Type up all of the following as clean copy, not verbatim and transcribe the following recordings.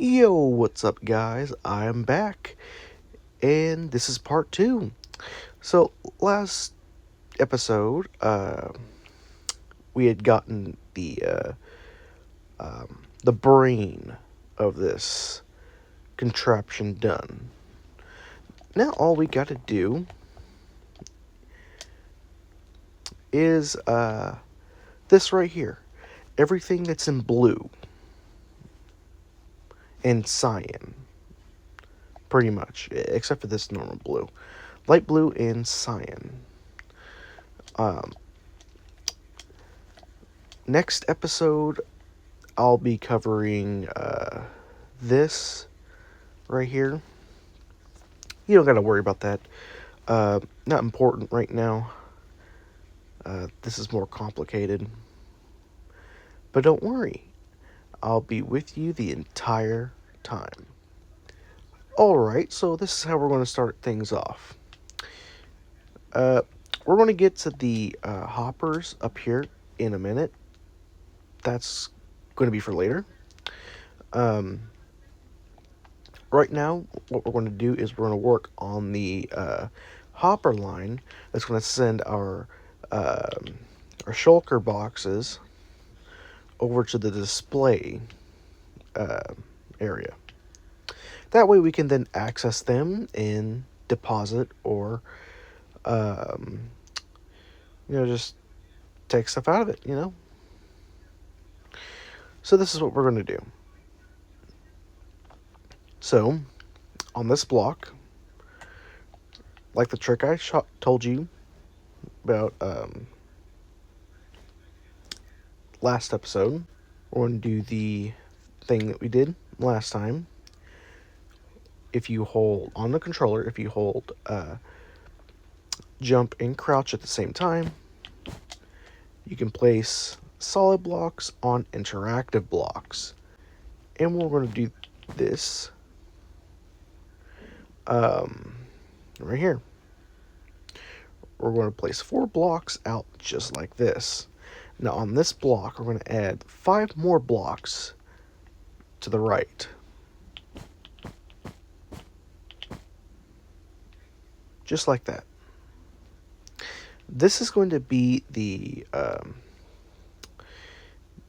Yo, what's up, guys? I'm back, and this is part two. So, last episode, we had gotten the brain of this contraption done. Now, all we got to do is this right here. Everything that's in blue and cyan, pretty much, except for this normal blue, light blue and cyan. Next episode, I'll be covering this right here. You don't got to worry about that. Not important right now. This is more complicated. But don't worry. I'll be with you the entire time. Alright, so this is how we're going to start things off. We're going to get to the hoppers up here in a minute. That's going to be for later. Right now, what we're going to do is we're going to work on the hopper line that's going to send our shulker boxes over to the display area. That way we can then access them and deposit or, just take stuff out of it, So this is what we're going to do. So, on this block, like the trick I told you about last episode, we're going to do the thing that we did last time. If you hold on the controller, if you hold jump and crouch at the same time, you can place solid blocks on interactive blocks. And we're going to do this right here. We're going to place 4 blocks out just like this. Now on this block, we're going to add 5 more blocks to the right. Just like that. This is going to be the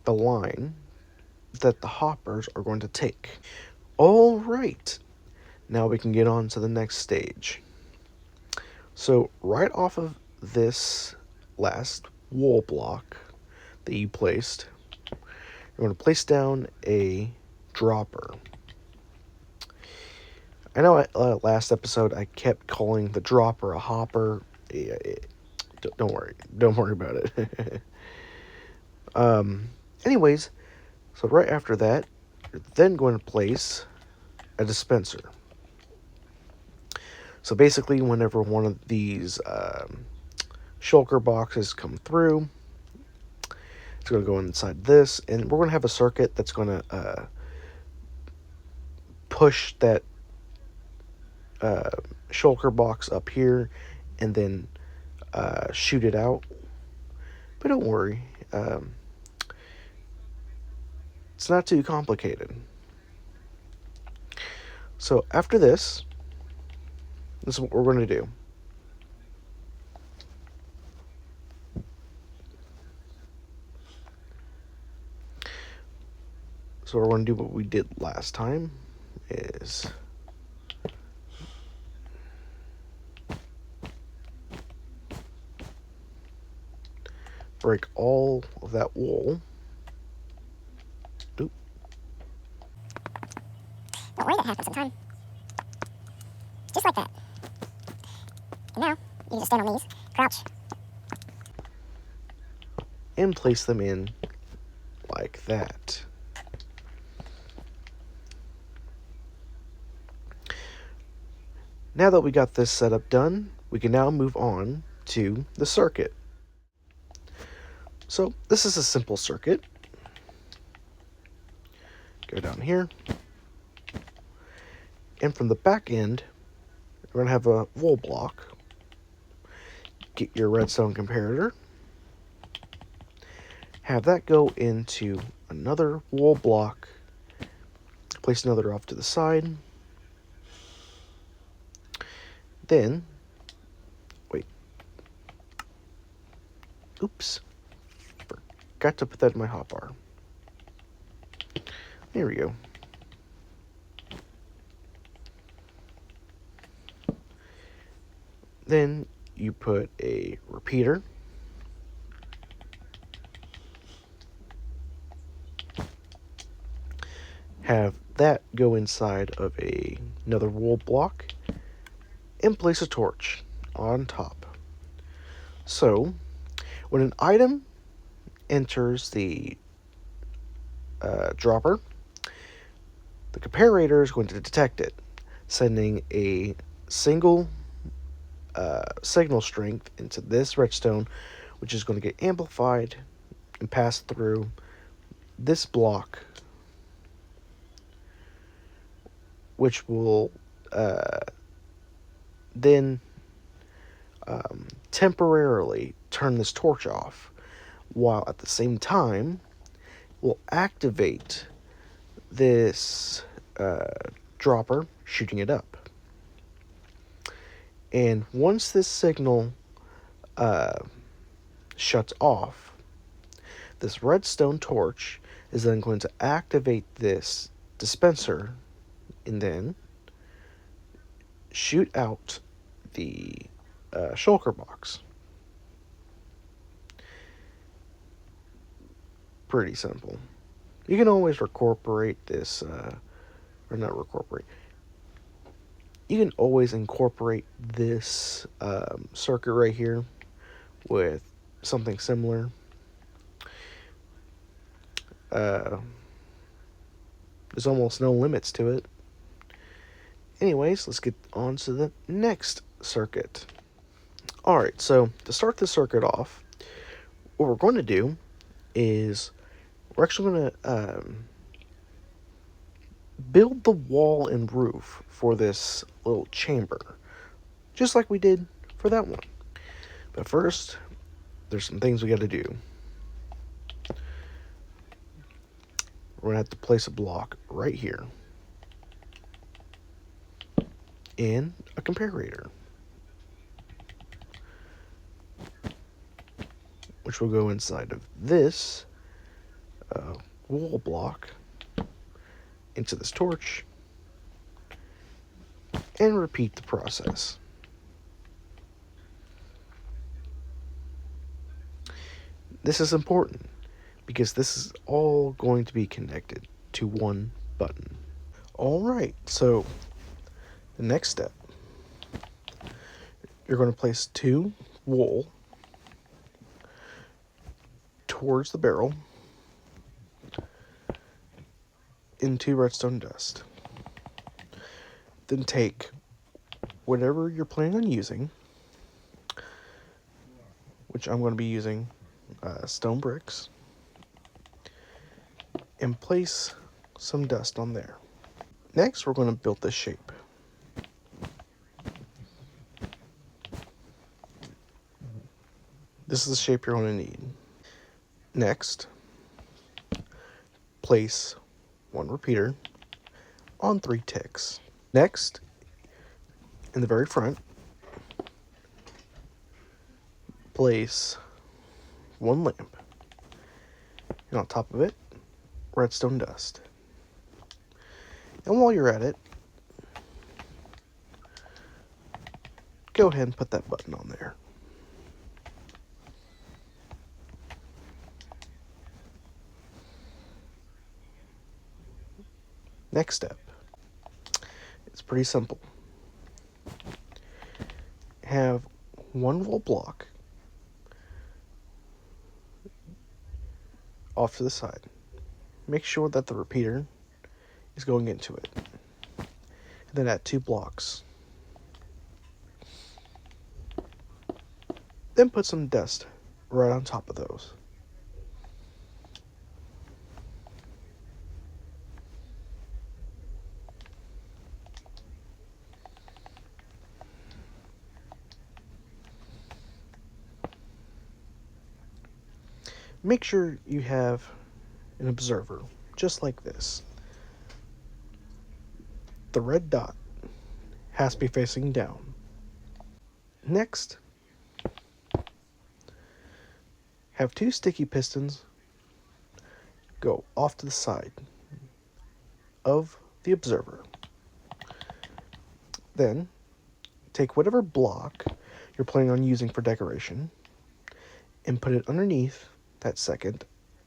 line that the hoppers are going to take. All right. Now we can get on to the next stage. So right off of this last wool block that you placed, you're going to place down a dropper. I know last episode I kept calling the dropper a hopper. Don't worry about it. Anyways, so right after that, you're then going to place a dispenser. So basically, whenever one of these shulker boxes come through, it's going to go inside this, and we're going to have a circuit that's going to push that shulker box up here and then shoot it out. But don't worry, it's not too complicated. So after this is what we're going to do. So we're going to do what we did last time is break all of that wool. Oop. Don't worry, that happens sometime. Just like that. And now, you just stand on these, crouch. And place them in like that. Now that we got this setup done, we can now move on to the circuit. So this is a simple circuit. Go down here. And from the back end, we're going to have a wool block. Get your redstone comparator. Have that go into another wool block Place another off to the side. Then, wait. Oops. Forgot to put that in my hotbar. There we go. Then you put a repeater. Have that go inside of another wool block and place a torch on top. So, when an item enters the dropper, the comparator is going to detect it, sending a single signal strength into this redstone, which is going to get amplified and pass through this block, which will then temporarily turn this torch off, while at the same time will activate this dropper, shooting it up. And once this signal shuts off, this redstone torch is then going to activate this dispenser and then shoot out the shulker box. Pretty simple. You can always incorporate this, or not incorporate. You can always incorporate this circuit right here with something similar. There's almost no limits to it. Anyways, let's get on to the next circuit. Alright, so to start the circuit off, what we're going to do is we're actually going to build the wall and roof for this little chamber, just like we did for that one. But first, there's some things we got to do. We're going to have to place a block right here and a comparator, which will go inside of this wall block into this torch, and repeat the process. This is important because this is all going to be connected to one button. Alright, so the next step, you're going to place 2 wool towards the barrel into redstone dust. Then take whatever you're planning on using, which I'm going to be using stone bricks, and place some dust on there. Next, we're going to build this shape. This is the shape you're going to need. Next, place 1 repeater on 3 ticks. Next, in the very front, place 1 lamp. And on top of it, redstone dust. And while you're at it, go ahead and put that button on there. Next step. It's pretty simple. Have 1 wool block off to the side. Make sure that the repeater is going into it. And then add 2 blocks. Then put some dust right on top of those. Make sure you have an observer, just like this. The red dot has to be facing down. Next, have two sticky pistons go off to the side of the observer. Then, take whatever block you're planning on using for decoration and put it underneath that second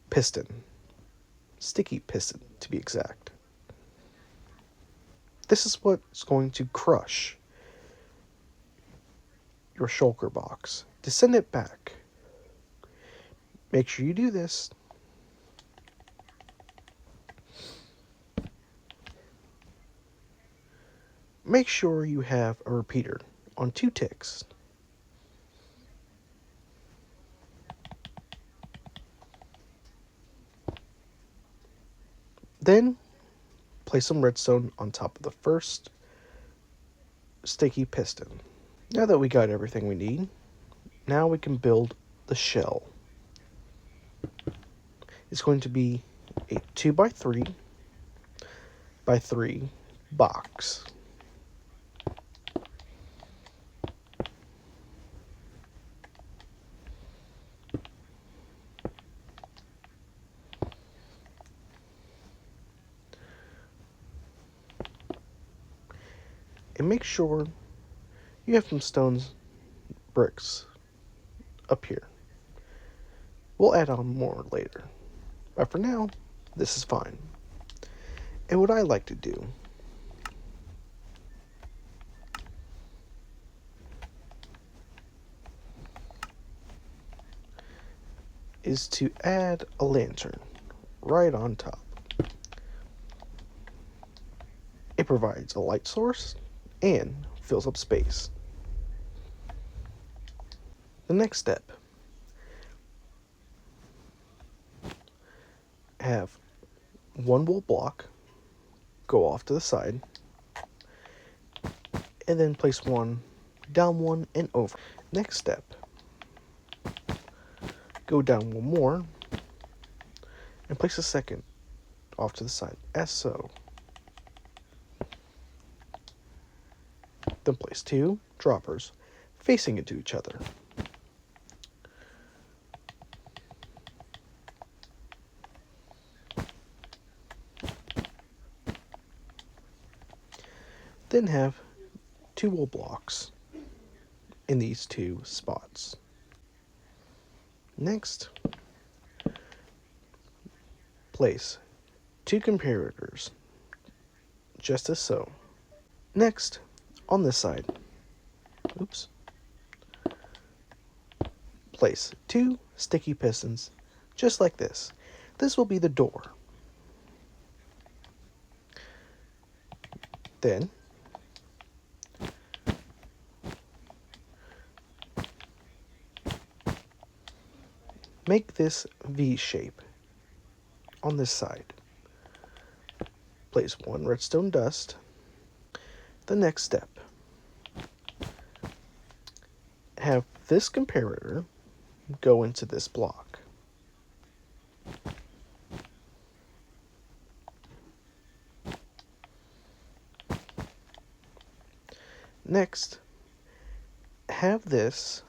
piston. Sticky piston, to be exact. This is what's going to crush your shulker box to send it back. Make sure you do this. Make sure you have a repeater on 2 ticks. Then, place some redstone on top of the first sticky piston. Now that we got everything we need, now we can build the shell. It's going to be a 2x3 by 3 box. And make sure you have some stones bricks up here. We'll add on more later. But for now, this is fine. And what I like to do is to add a lantern right on top. It provides a light source and fills up space. The next step, have one wool block go off to the side, and then place one down one and over. Next step, go down one more and place a second off to the side, as so. Then place 2 droppers facing into each other. Then have 2 wool blocks in these 2 spots. Next, place 2 comparators, just as so. Next, on this side, place 2 sticky pistons, just like this. This will be the door. Then, make this V shape on this side. Place 1 redstone dust. The next step, have this comparator go into this block. Next, have this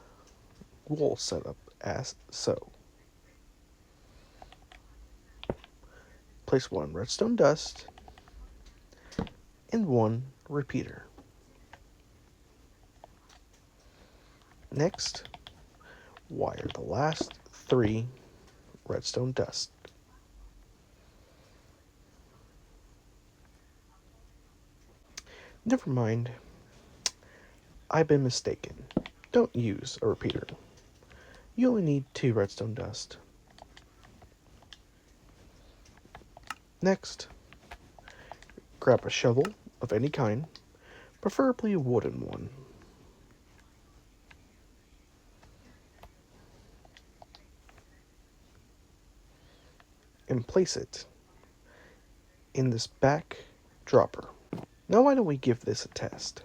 wool set up as so. Place 1 redstone dust and 1 repeater. Next, wire the last 3 redstone dust. Never mind, I've been mistaken. Don't use a repeater. You only need 2 redstone dust. Next, grab a shovel of any kind, preferably a wooden one. And place it in this back dropper. Now why don't we give this a test?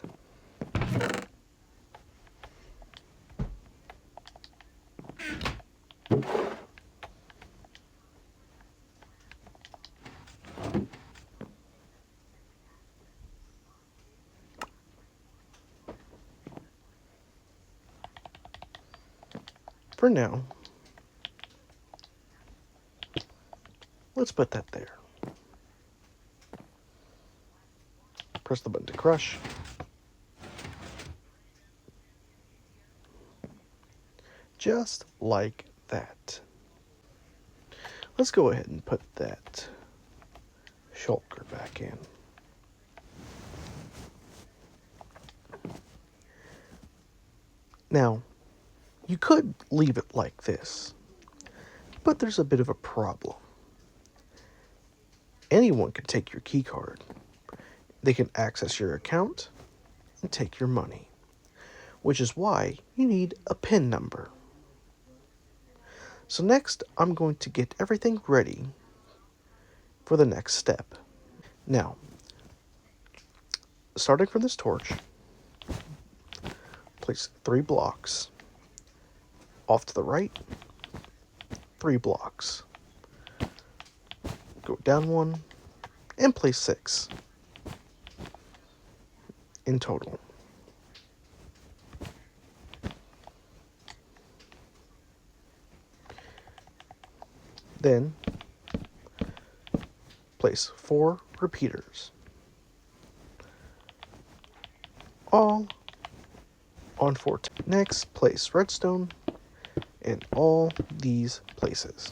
for now, let's put that there. Press the button to crush. Just like that. Let's go ahead and put that shulker back in. Now, you could leave it like this, but there's a bit of a problem. Anyone can take your keycard. They can access your account and take your money, which is why you need a PIN number. So next, I'm going to get everything ready for the next step. Now, starting from this torch, place 3 blocks. Off to the right, 3 blocks. Go down 1, and place 6 in total. Then, place 4 repeaters, all on 4. Next, place redstone in all these places.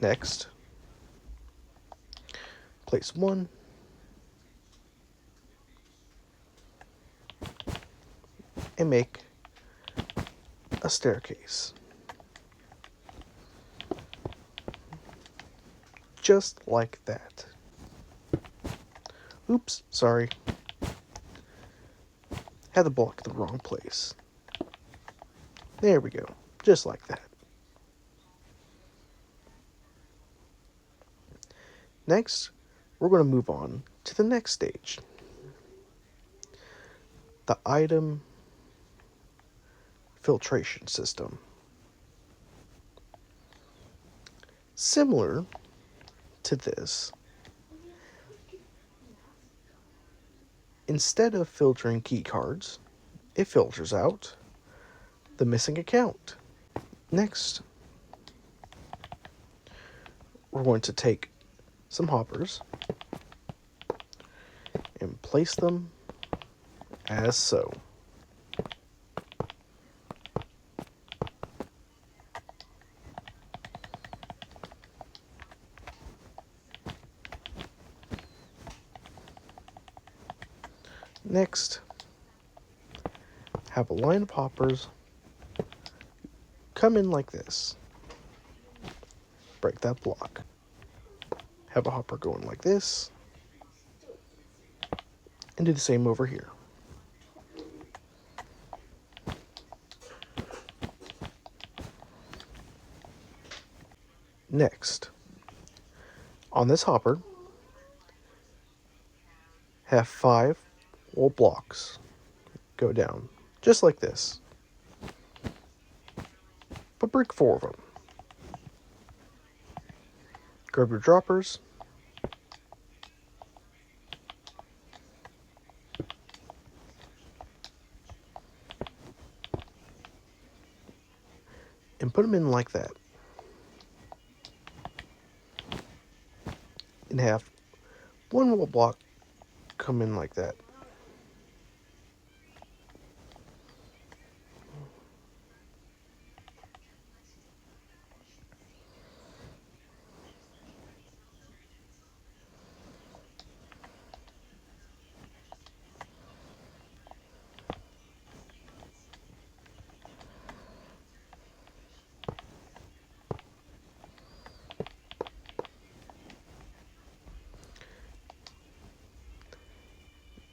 Next, place 1 and make a staircase. Just like that. Oops, sorry. Had the block in the wrong place. There we go. Just like that. Next, we're going to move on to the next stage. The item filtration system. Similar to this, instead of filtering key cards, it filters out the missing account. Next, we're going to take some hoppers and place them as so. Next, have a line of hoppers come in like this. Break that block. Have a hopper going like this. And do the same over here. Next, on this hopper, have 5 wool blocks go down, just like this. But break 4 of them. Grab your droppers, and put them in like that. And have 1 wool block come in like that.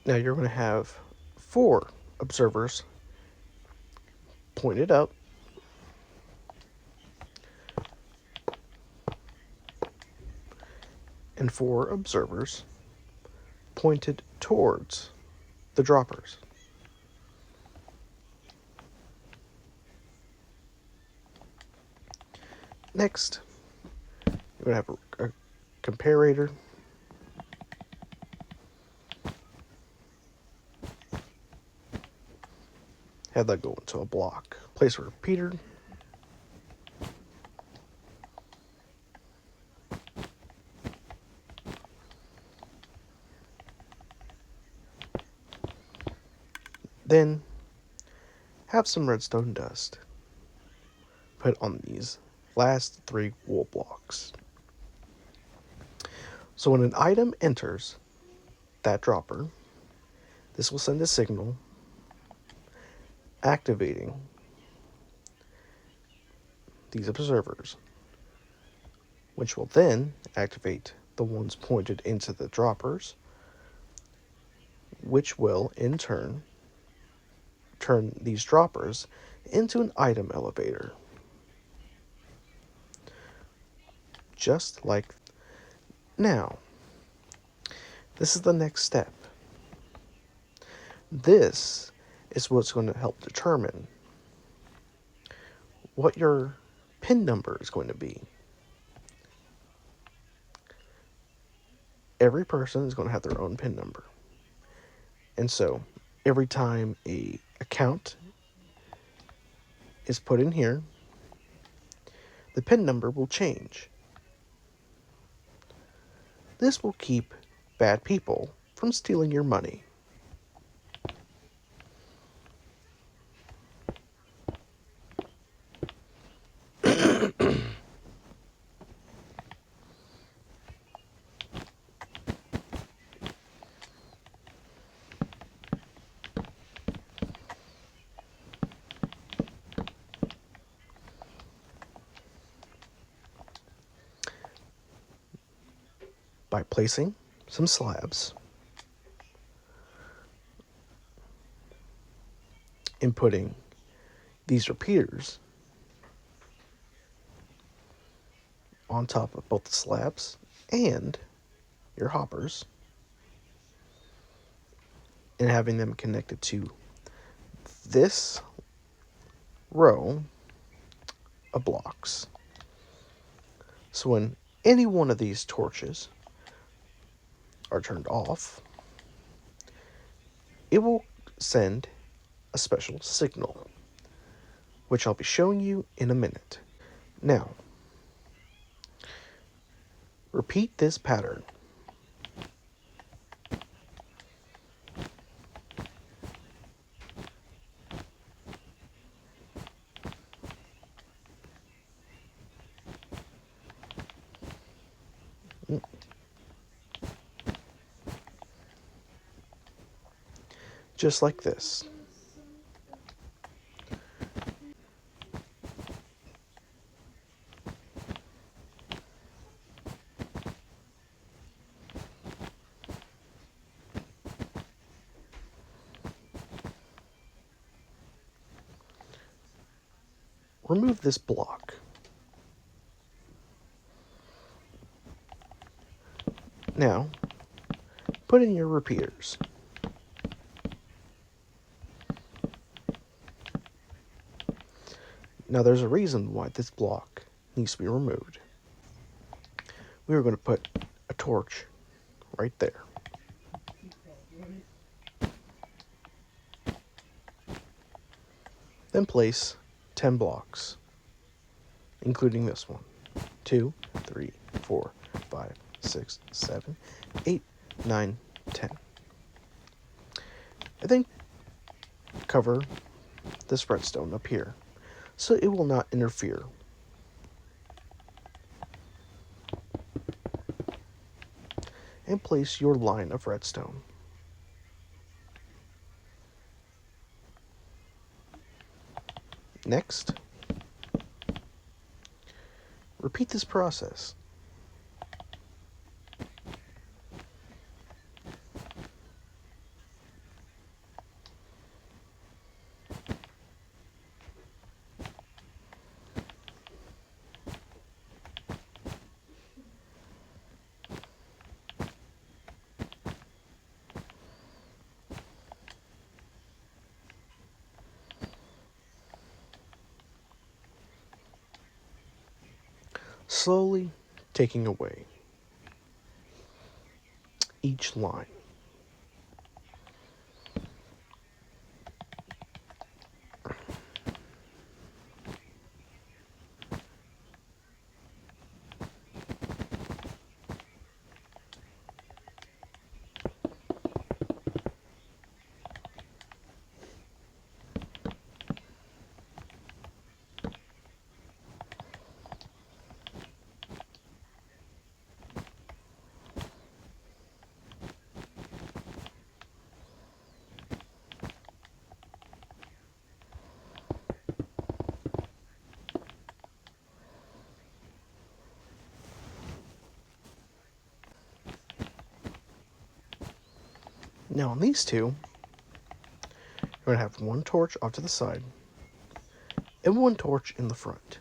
Now you're going to have 4 observers pointed up, and 4 observers pointed towards the droppers. Next, you're going to have a comparator. Have that go into a block. Place a repeater. Then have some redstone dust put on these last 3 wool blocks. So when an item enters that dropper, this will send a signal activating these observers, which will then activate the ones pointed into the droppers, which will in turn these droppers into an item elevator. Just like now. This is the next step. This is what's going to help determine what your PIN number is going to be. Every person is going to have their own PIN number. And so every time a account is put in here, the PIN number will change. This will keep bad people from stealing your money. By placing some slabs, and putting these repeaters on top of both the slabs and your hoppers, and having them connected to this row of blocks. So when any one of these torches are turned off, it will send a special signal, which I'll be showing you in a minute. Now, repeat this pattern. Just like this. Remove this block. Now, put in your repeaters. Now there's a reason why this block needs to be removed. We are going to put a torch right there. Then place 10 blocks, including this one. 2, 3, 4, 5, 6, 7, 8, 9, 10. And then cover this redstone up here so it will not interfere. And place your line of redstone. Next, repeat this process. Slowly taking away each line. Now on these two, you're going to have one torch off to the side and one torch in the front.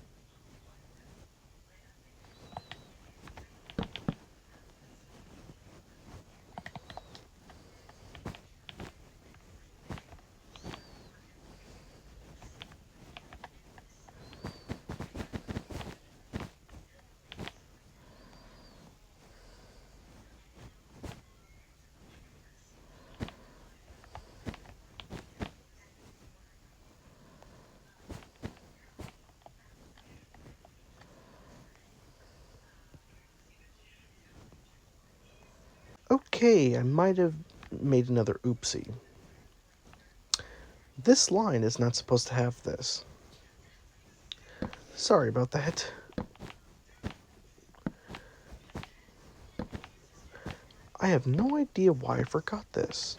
Okay, I might have made another oopsie. This line is not supposed to have this. Sorry about that. I have no idea why I forgot this.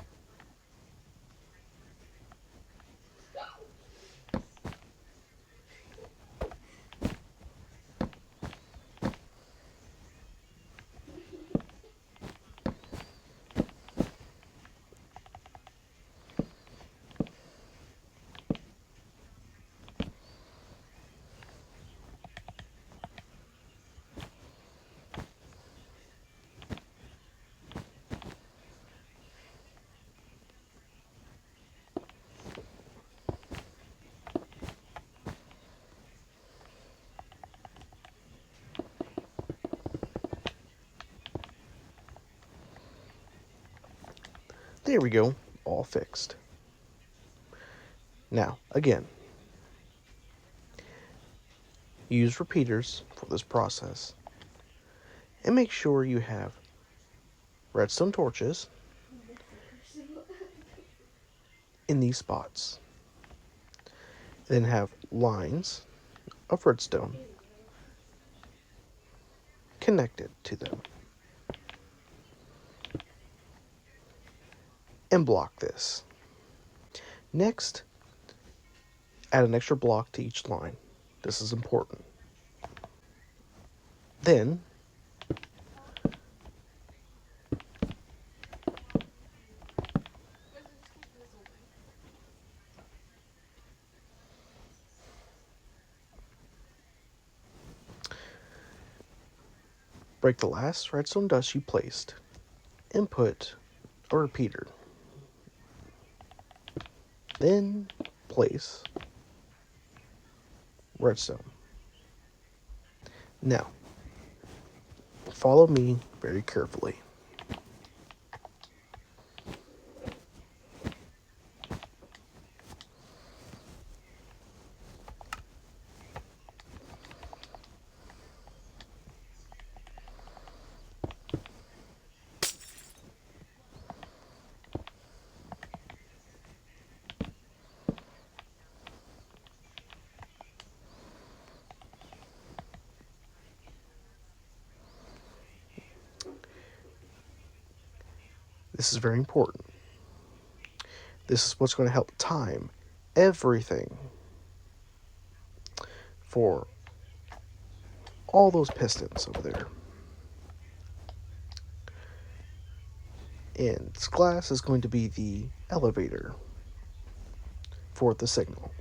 There we go, all fixed. Now, again, use repeaters for this process. And make sure you have redstone torches in these spots. Then have lines of redstone connected to them. And block this. Next, add an extra block to each line. This is important. Then, break the last redstone dust you placed and put a repeater. Then place redstone. Now, follow me very carefully. This is very important. This is what's going to help time everything for all those pistons over there. And this glass is going to be the elevator for the signal.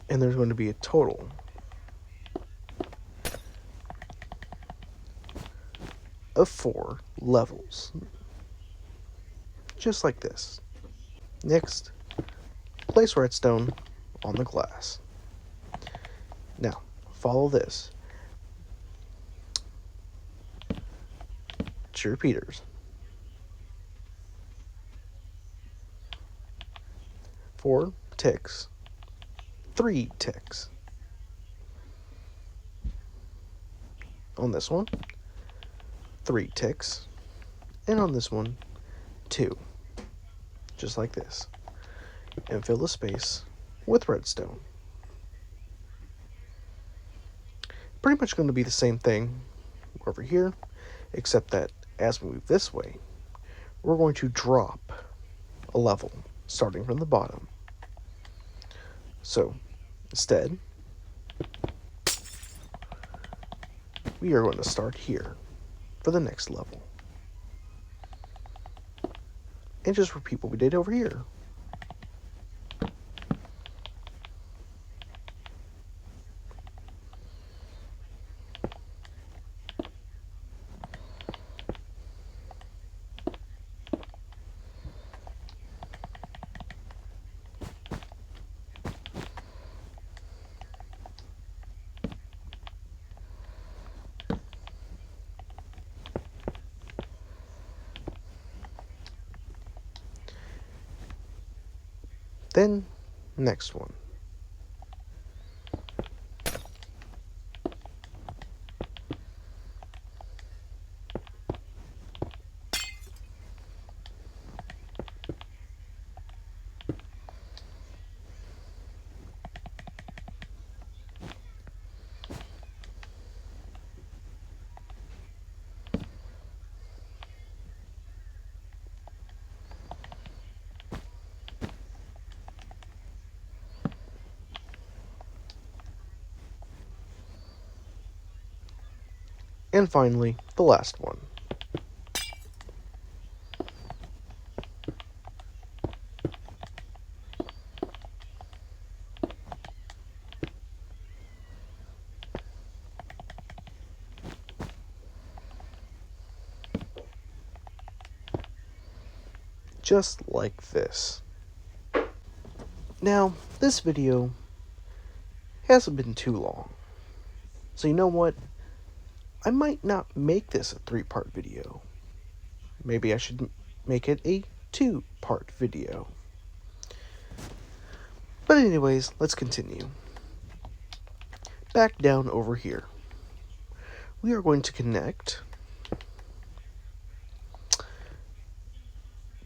And there's going to be a total of 4 levels. Just like this. Next, place redstone on the glass. Now, follow this to your repeaters. 4 ticks, 3 ticks. On this one, 3 ticks, and on this one, 2. Just like this. And fill the space with redstone. Pretty much going to be the same thing over here, except that as we move this way, we're going to drop a level. starting from the bottom. So instead, we are going to start here for the next level. And just repeat what we did over here. Then, next one. And finally, the last one. Just like this. Now, this video hasn't been too long. So you know what? I might not make this a 3-part video. Maybe I should make it a 2-part video. But anyways, let's continue. Back down over here. We are going to connect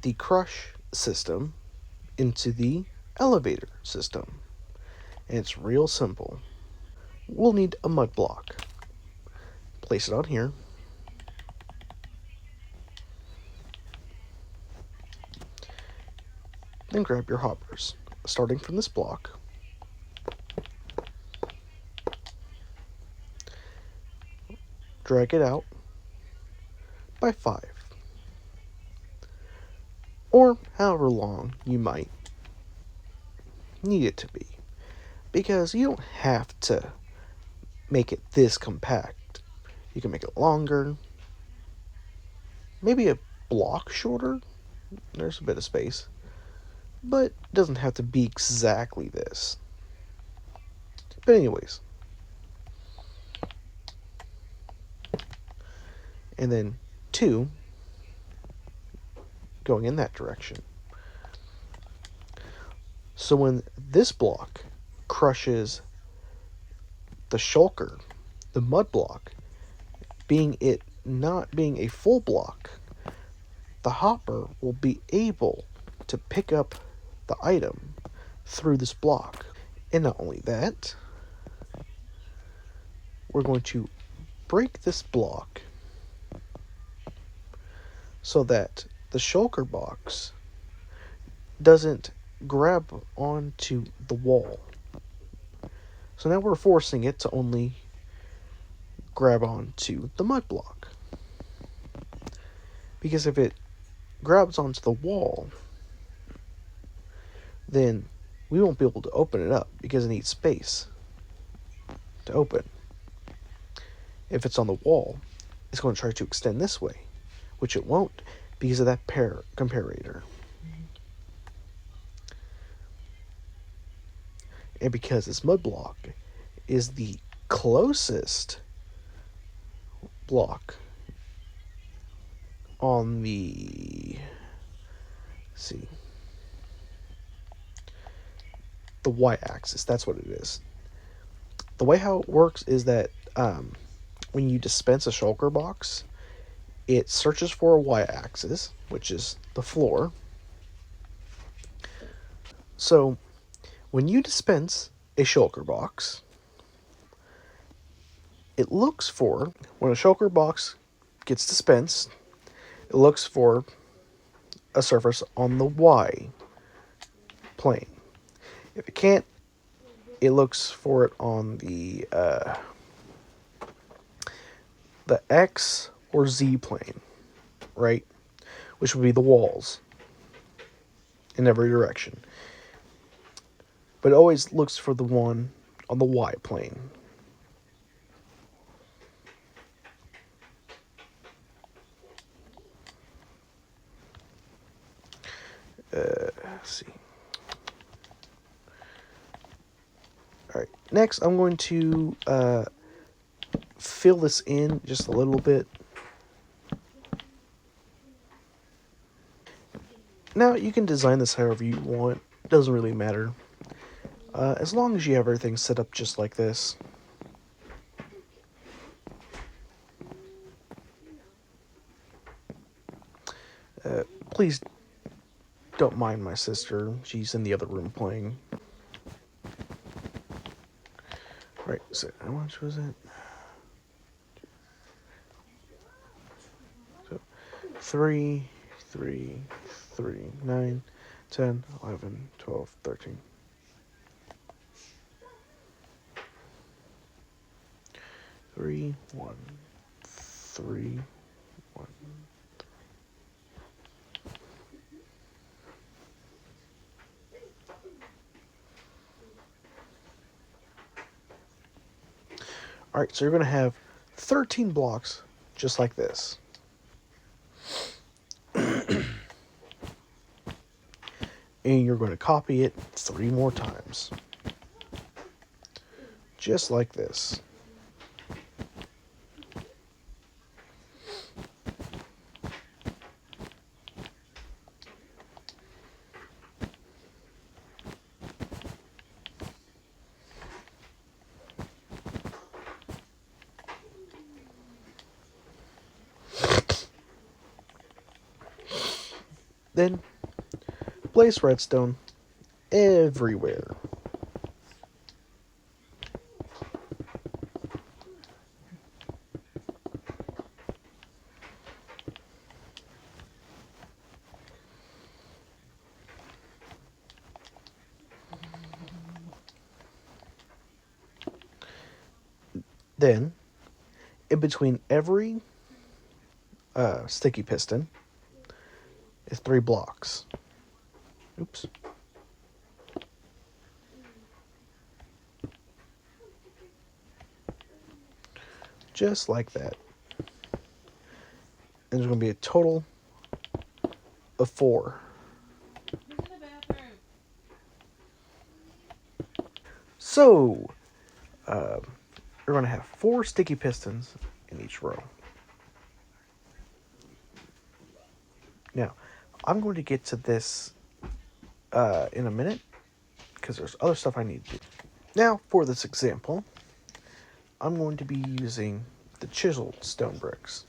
the crush system into the elevator system. And it's real simple. We'll need a mud block. Place it on here. Then grab your hoppers, starting from this block. Drag it out by 5. Or however long you might need it to be. Because you don't have to make it this compact. You can make it longer. Maybe a block shorter. There's a bit of space. But it doesn't have to be exactly this. But anyways. And then 2 going in that direction. So when this block crushes the shulker, the mud block, not being a full block, the hopper will be able to pick up the item through this block. And not only that, we're going to break this block so that the shulker box doesn't grab onto the wall. So now we're forcing it to only grab onto the mud block. Because if it grabs onto the wall, then we won't be able to open it up because it needs space to open. If it's on the wall, it's going to try to extend this way, which it won't because of that comparator. And because this mud block is the closest block on the y-axis, that's what it is. The way how it works is that when you dispense a shulker box, it searches for a y-axis, which is the floor. So when you dispense a shulker box, it looks for, when a shulker box gets dispensed, it looks for a surface on the y plane. If it can't, it looks for it on the X or Z plane, right? Which would be the walls in every direction. But it always looks for the one on the Y plane. Let's see. All right. Next, I'm going to fill this in just a little bit. Now, you can design this however you want. It doesn't really matter. As long as you have everything set up just like this. Please don't mind my sister. She's in the other room playing. Right, so how much was it? So 3, 3, 3, 9, 10, 11, 12, 13. Three, 1, 3, 1. Alright, so you're going to have 13 blocks just like this. And you're going to copy it 3 more times. Just like this. Then place redstone everywhere. Then, in between every sticky piston is 3 blocks. Oops. Just like that. And there's going to be a total of 4. So, we're going to have 4 sticky pistons in each row. Now, I'm going to get to this in a minute because there's other stuff I need to do. Now, for this example, I'm going to be using the chiseled stone bricks.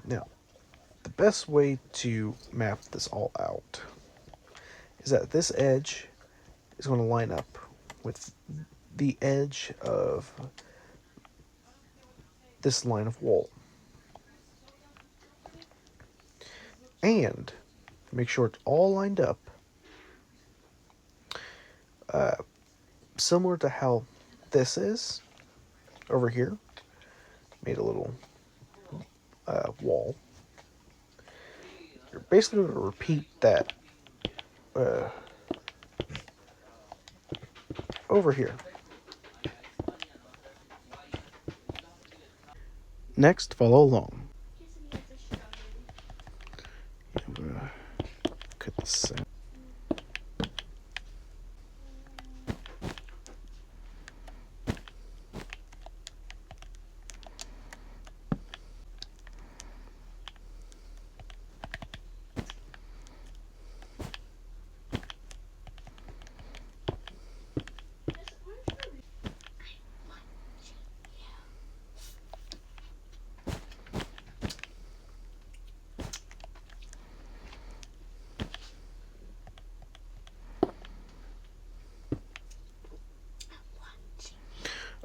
Now, the best way to map this all out is that this edge is going to line up with the edge of this line of wall. And make sure it's all lined up, similar to how this is over here. Made a little wall. You're basically going to repeat that over here. Next, follow along. I'm going to cut this out.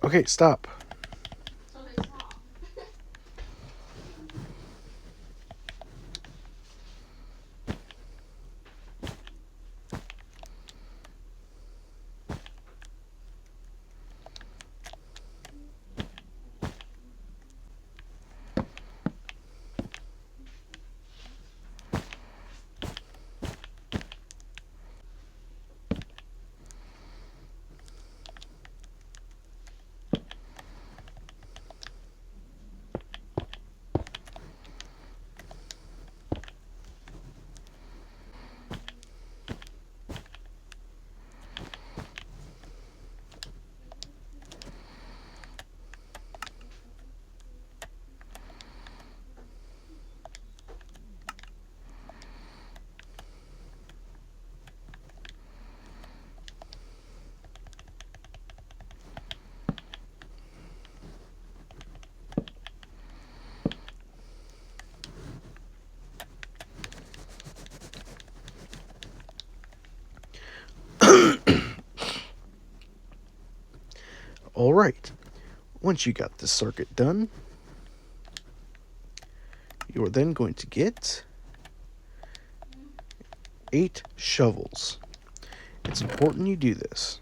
Okay, stop. Alright, once you got this circuit done, you're then going to get 8 shovels. It's important you do this.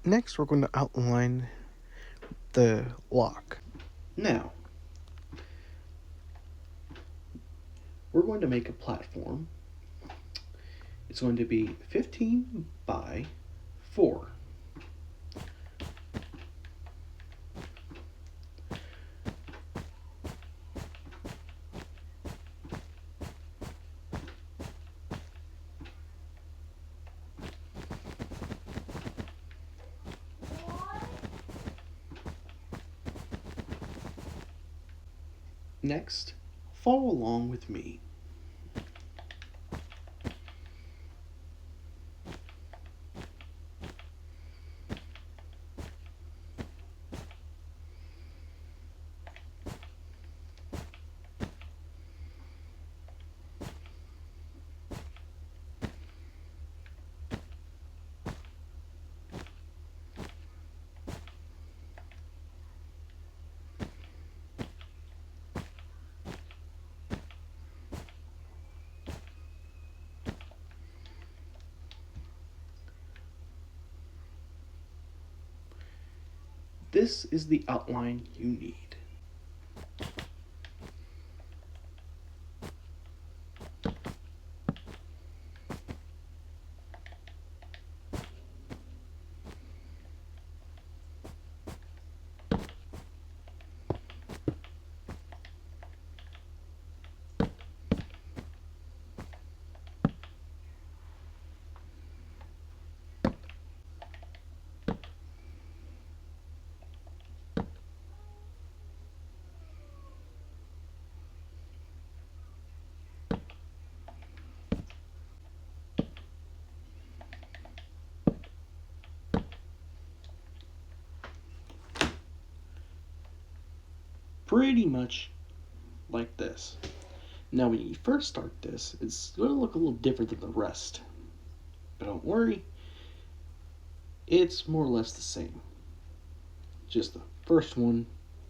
Next, we're going to outline the lock. Now, we're going to make a platform. It's going to be 15 by 4. Next, follow along with me. This is the outline you need. Pretty much like this. Now when you first start this, it's going to look a little different than the rest. But don't worry, it's more or less the same. Just the first one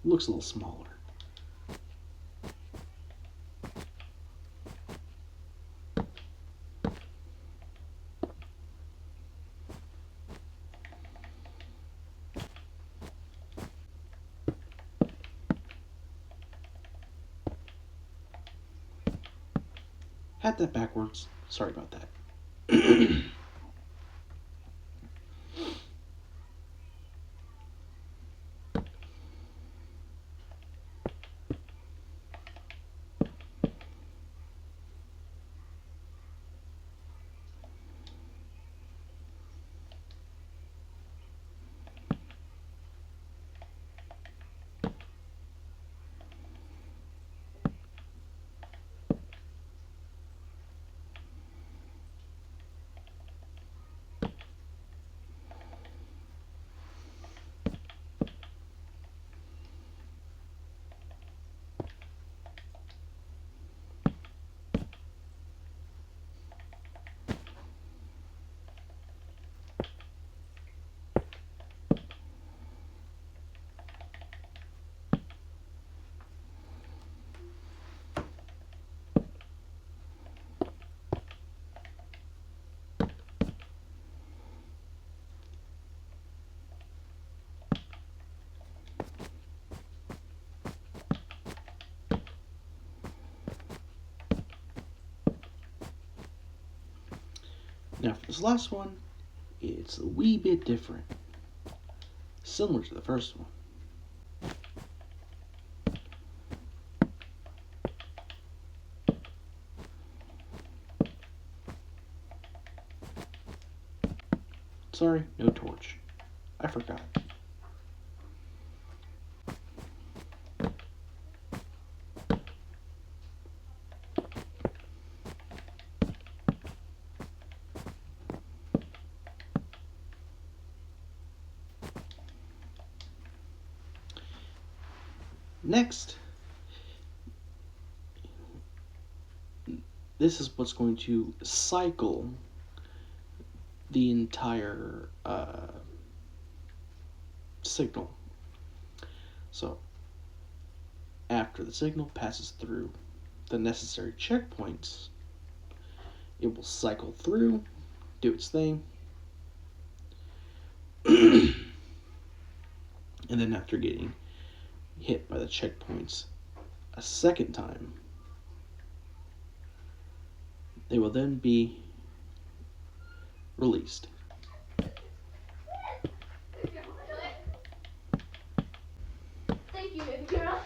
looks a little smaller. Had that backwards. Sorry about that. Now for this last one, it's a wee bit different. Similar to the first one. Sorry, no torch. I forgot. Next, this is what's going to cycle the entire signal. So after the signal passes through the necessary checkpoints, it will cycle through, do its thing, and then after getting hit by the checkpoints a second time, they will then be released. Thank you, baby girl.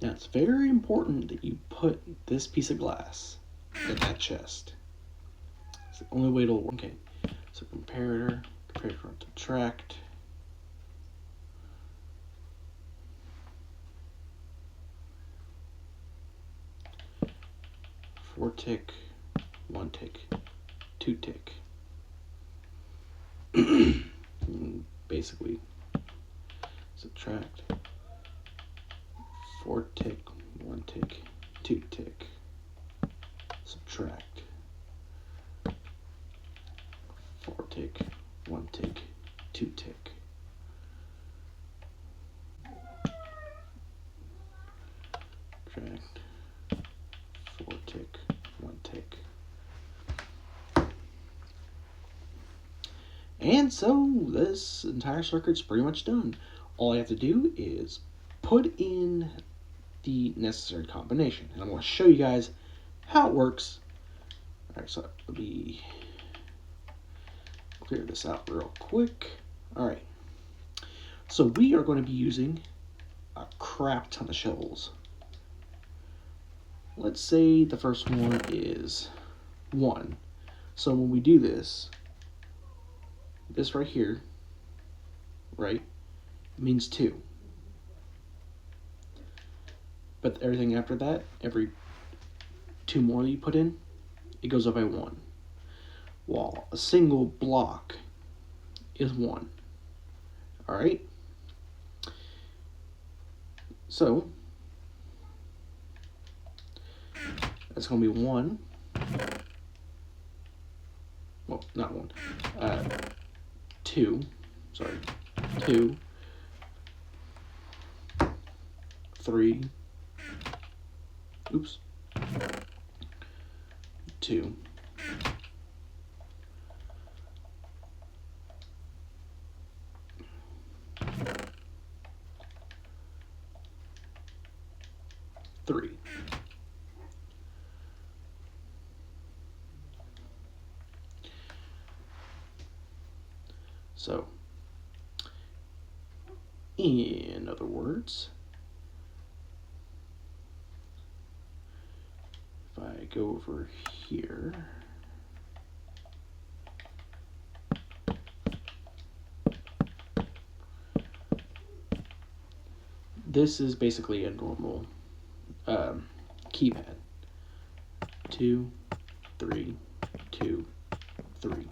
Now it's very important that you put this piece of glass in that chest. It's the only way it'll work. Okay, so comparator to tract. Four tick, one tick, two tick. Basically, subtract. Four tick, one tick, two tick. Subtract. Four tick, one tick, two tick. Subtract. Four tick, one tick. And so this entire circuit's pretty much done. All I have to do is put in the necessary combination. And I'm going to show you guys how it works. Alright, so let me clear this out real quick. Alright, so we are going to be using a crap ton of shovels. Let's say the first one is 1. So when we do this right here, right, means 2. But everything after that, every 2 more you put in, it goes up by 1. While a single block is 1. Alright? So, that's going to be 1. Well, not 1. 2. Sorry. 2. 3. Oops. 2. 3. So, in other words, if I go over here, this is basically a normal keypad. 2, 3, 2, 3.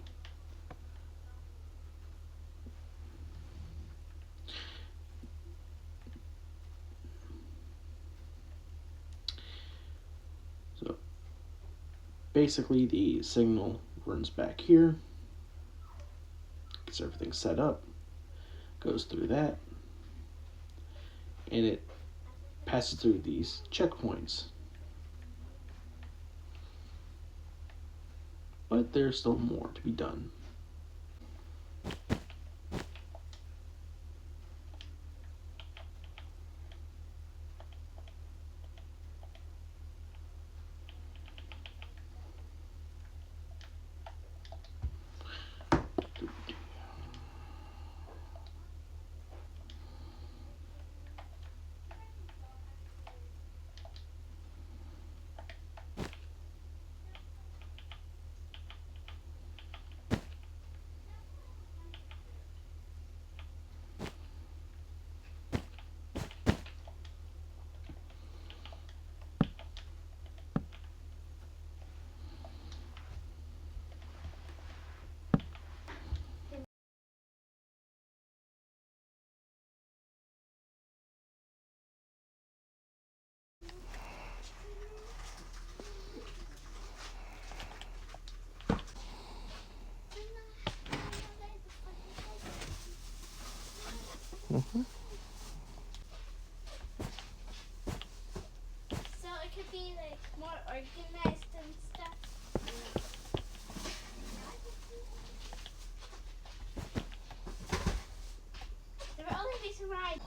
So basically the signal runs back here, gets everything set up, goes through that, and it passes through these checkpoints. But there's still more to be done. organized and stuff. There will only be some rides.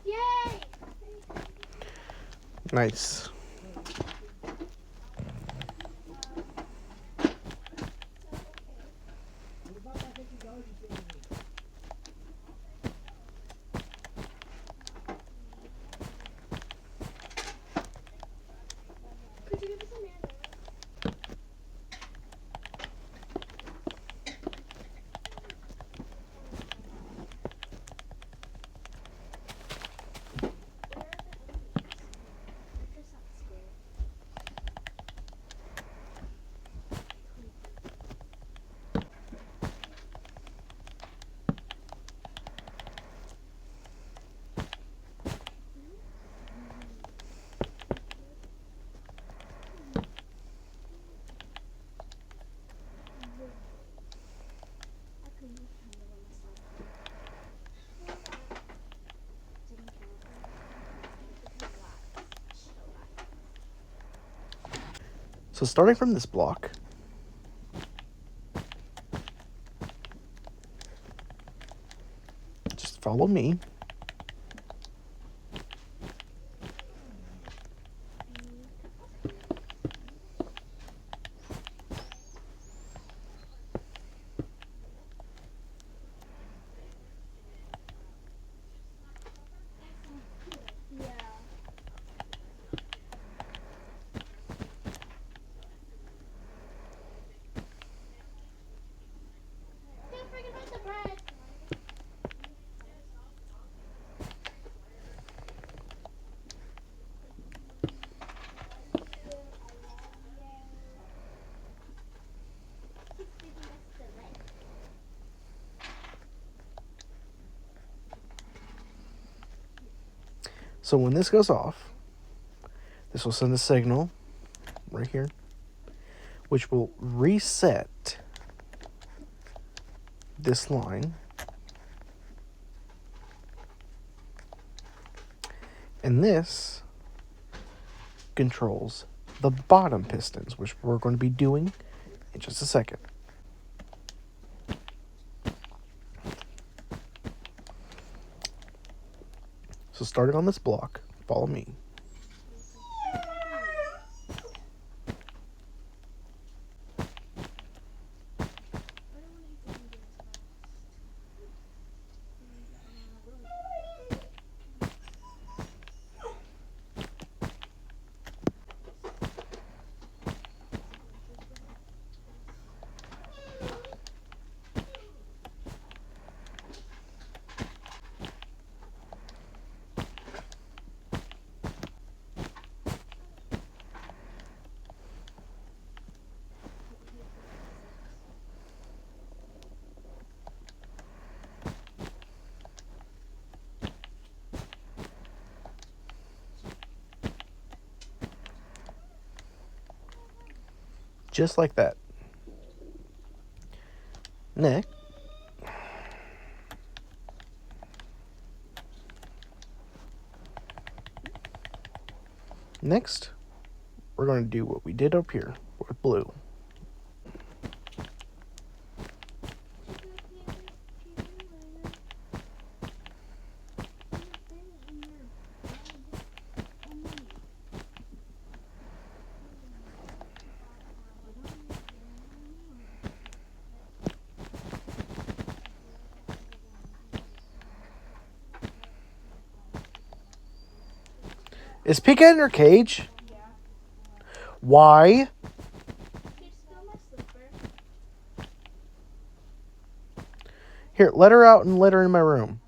Yay! Nice. Could you give us a minute? So starting from this block, just follow me. Yeah. Don't forget about the bread. He's giving us the leg. So when this goes off, this will send a signal right here, which will reset this line. And this controls the bottom pistons, which we're going to be doing in just a second. So starting on this block, follow me. Just like that. Next, we're going to do what we did up here with blue. Is Pika in her cage? Yeah. Why? She still missed the bird. Here, let her out and let her in my room.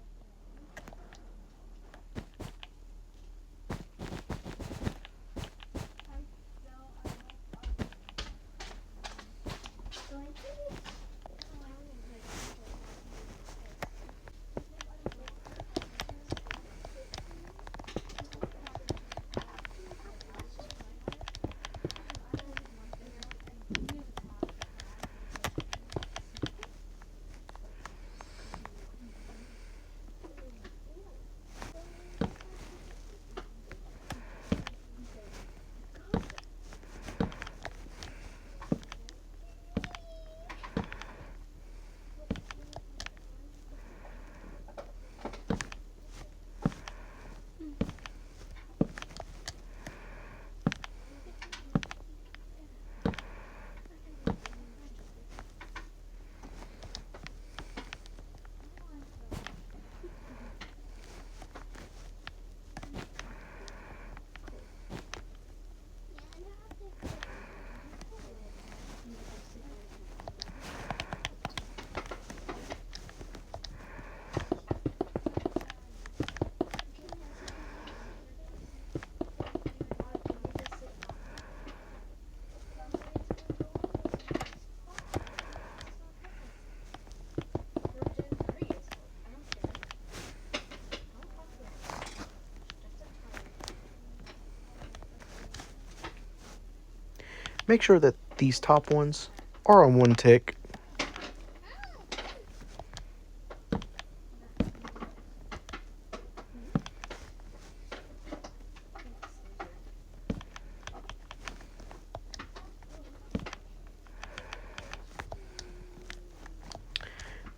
Make sure that these top ones are on 1 tick.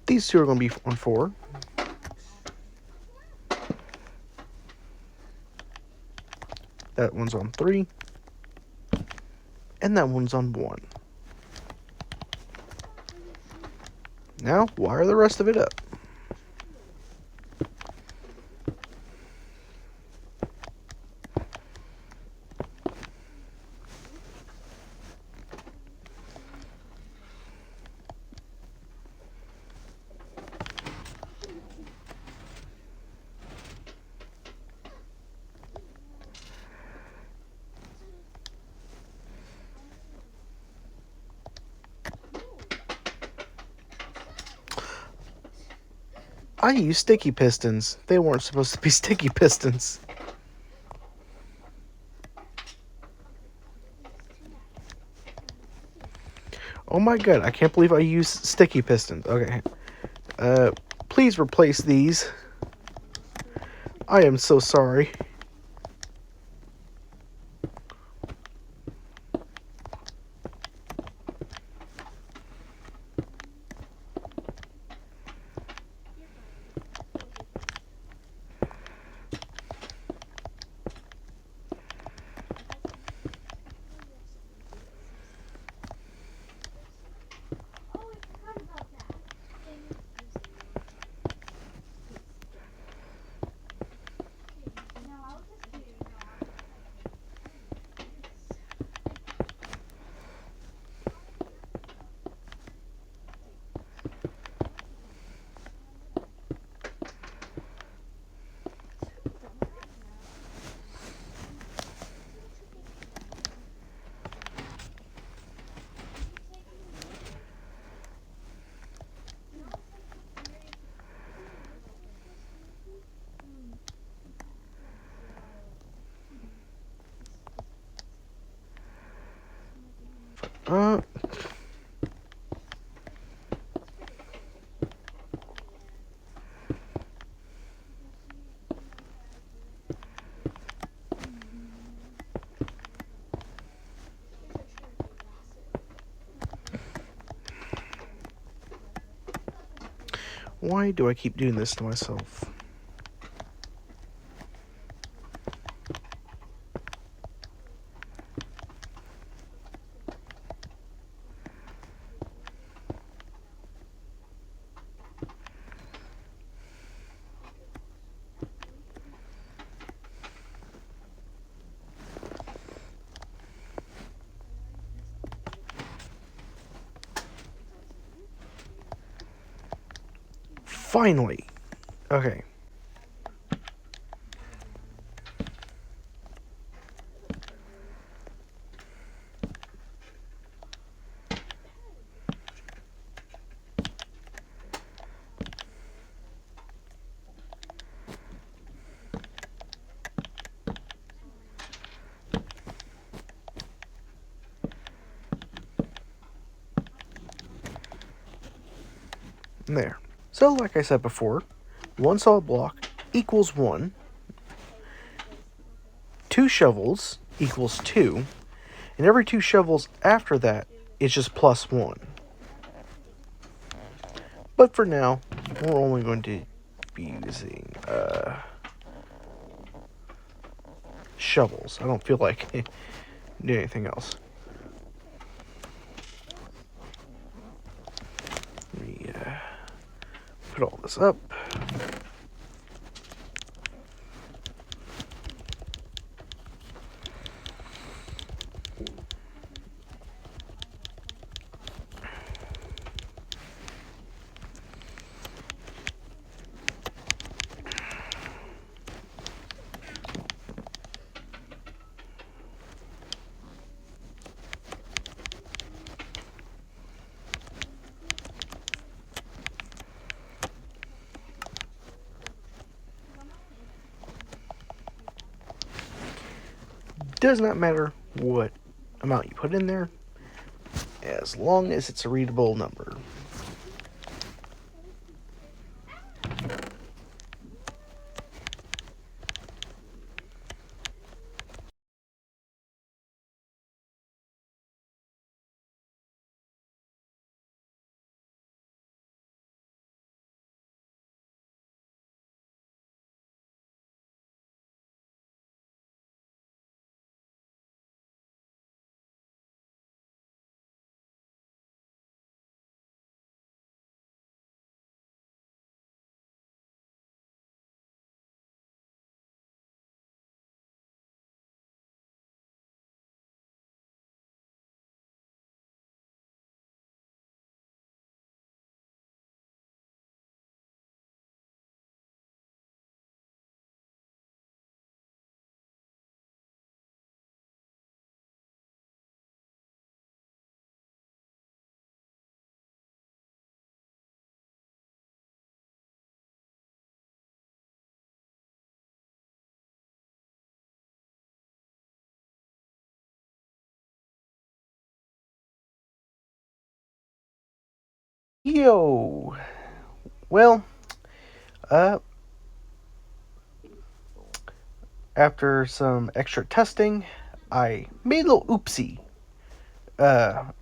These two are going to be on 4. That one's on 3. And that one's on 1. Now, wire the rest of it up. I use sticky pistons. They weren't supposed to be sticky pistons. Oh my god, I can't believe I use sticky pistons. Okay. Please replace these. I am so sorry. Uh, why do I keep doing this to myself? Finally. Okay. There. So, like I said before, one solid block equals 1. 2 shovels equals 2. And every 2 shovels after that is just plus 1. But for now, we're only going to be using shovels. I don't feel like doing anything else. Let me put all this up. Does not matter what amount you put in there, as long as it's a readable number. Yo! Well, uh, after some extra testing, I made a little oopsie.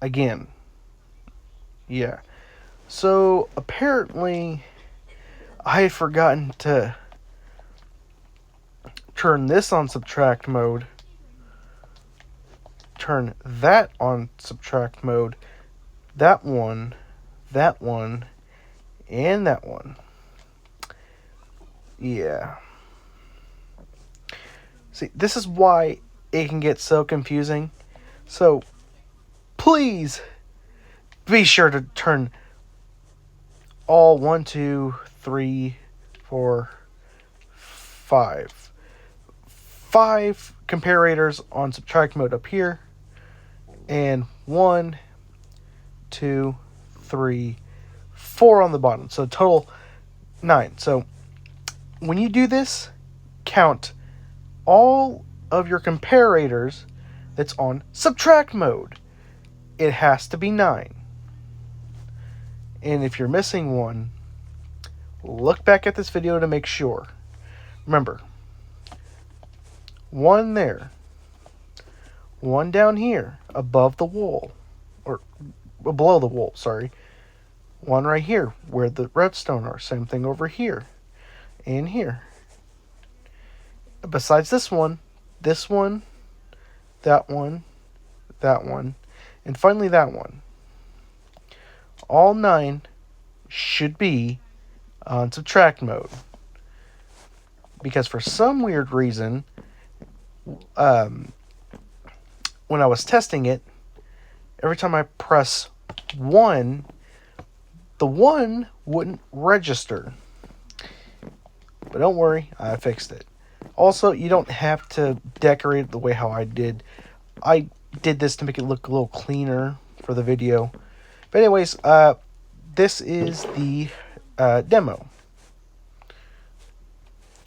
Again. Yeah. So, apparently, I had forgotten to turn this on subtract mode, turn that on subtract mode, that one, and that one. Yeah. See, this is why it can get so confusing. So, please be sure to turn all 1, 2, 3, 4, 5. 5 comparators on subtract mode up here. And 1, 2, 3, 4 on the bottom. So total 9. So when you do this, count all of your comparators that's on subtract mode. It has to be 9. And if you're missing one, look back at this video to make sure. Remember, 1 there, 1 down here above the wall, or below the wall, sorry. 1 right here where the redstone are. Same thing over here and here. Besides this one, that one, and finally that one. All 9 should be on subtract mode. Because for some weird reason, when I was testing it, every time I press 1, the one wouldn't register. But don't worry, I fixed it. Also, you don't have to decorate it the way how I did. I did this to make it look a little cleaner for the video. But anyways, this is the demo.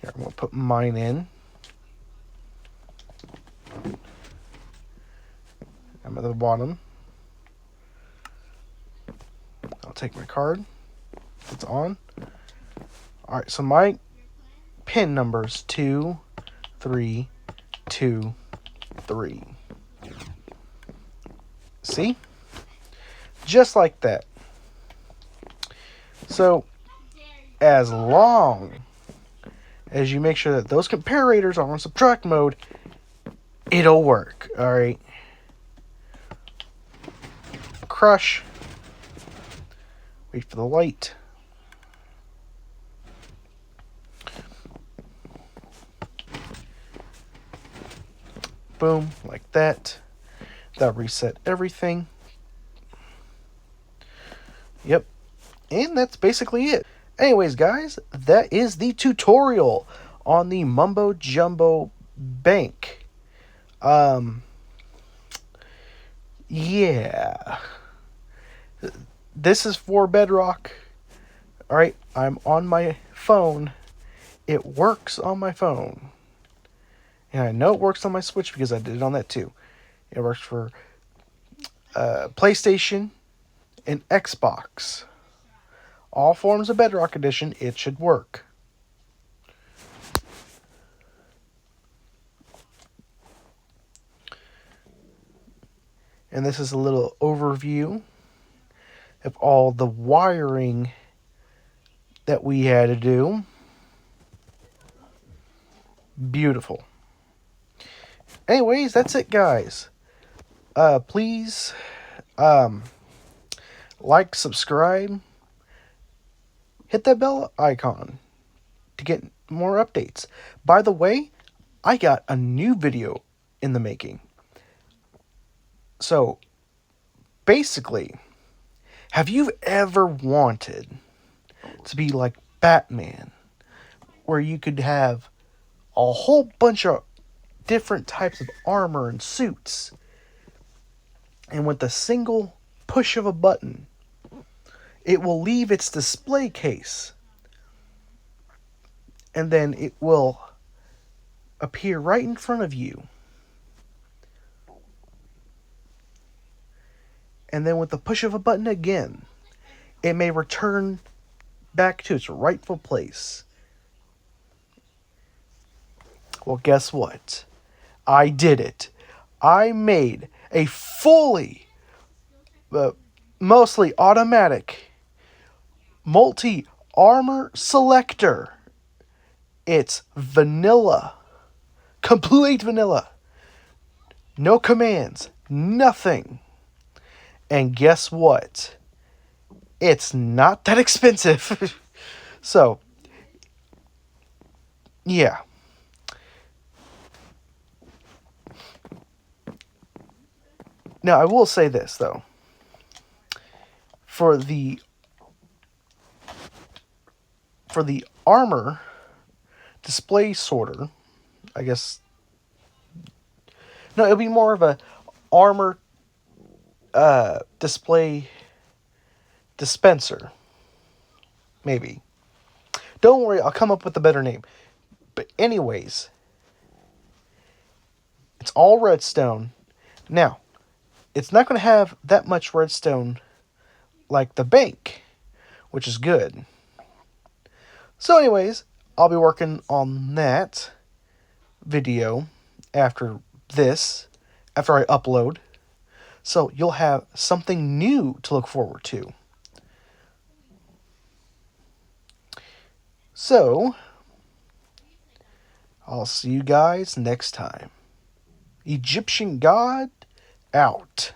Here, I'm going to put mine in. I'm at the bottom. I'll take my card. It's on. Alright, so my pin number is 2, 3, 2, 3. See? Just like that. So, as long as you make sure that those comparators are on subtract mode, it'll work. Alright. Crush. Wait for the light. Boom, like that. That'll reset everything. Yep. And that's basically it. Anyways, guys, that is the tutorial on the Mumbo Jumbo Bank. Yeah. This is for Bedrock. Alright, I'm on my phone. It works on my phone. And I know it works on my Switch because I did it on that too. It works for PlayStation and Xbox. All forms of Bedrock Edition, it should work. And this is a little overview of all the wiring that we had to do. Beautiful. Anyways, that's it, guys. Please like, subscribe, hit that bell icon to get more updates. By the way, I got a new video in the making. So, basically, have you ever wanted to be like Batman, where you could have a whole bunch of different types of armor and suits, and with a single push of a button, it will leave its display case, and then it will appear right in front of you. And then with the push of a button again, it may return back to its rightful place. Well, guess what? I did it. I made a fully, mostly automatic, multi-armor selector. It's vanilla. Complete vanilla. No commands. Nothing. And guess what? It's not that expensive. So, yeah. Now, I will say this, though. For the armor display sorter, I guess... No, it'll be more of a armor display dispenser. Maybe. Don't worry, I'll come up with a better name. But anyways, it's all redstone. Now, it's not going to have that much redstone like the bank, which is good. So anyways, I'll be working on that video after this, after I upload. So you'll have something new to look forward to. So, I'll see you guys next time. Egyptian God out.